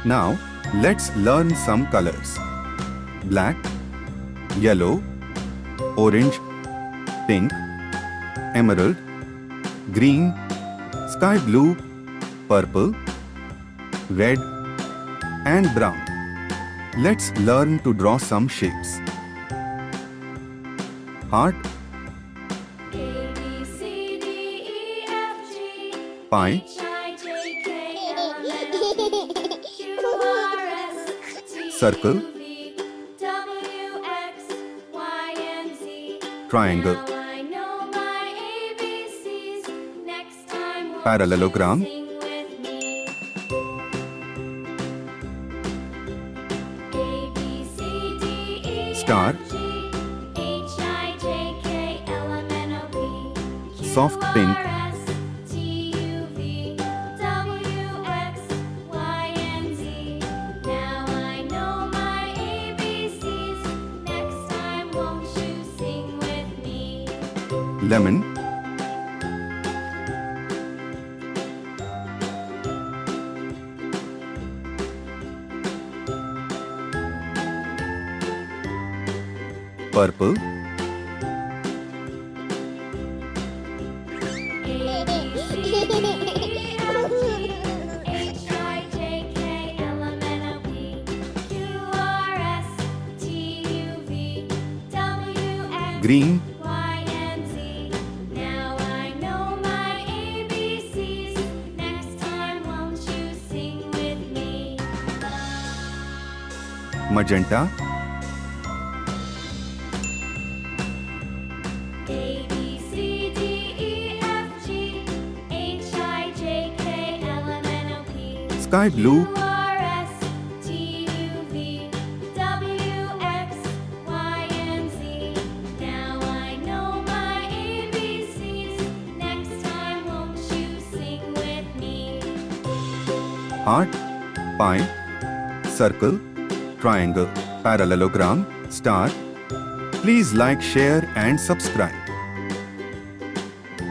Now, let's learn some colors. Black, yellow, orange, pink, emerald, green, sky blue, purple, red, and brown. Let's learn to draw some shapes. Heart, A, B, C, D, E, F, G, pie, H, I, J, K, L, M, N, O, P, Q, R, S, T, Circle. U, V, W, X, Y, and Z. triangle, Now I know my ABCs. Next time won't Parallelogram. you sing with me? A, B, C, D, E, Star. F, G, H, I, J, K, L, M, N, O, P, Q, Soft pink. R, S, T, U, V, W, X, Y, and Z. Now I know my ABCs. Next time won't you sing with me? lemon, purple, A, B, C, D, E, F, G, H, I, J, K, L, M, N, O, P, Q, R, S, T, U, V, W, X, green, Y, and Z. Now I know my ABCs. Next time won't you sing with me? magenta, A, B, C, D, E, F, G, H, I, J, K, L, M, N, O, P, sky blue, Q, R, S, T, U, V, W, X, Y, and Z. Now I know my ABCs. Next time won't you sing with me? heart, pie, circle, triangle, parallelogram, star. Please like, share and subscribe.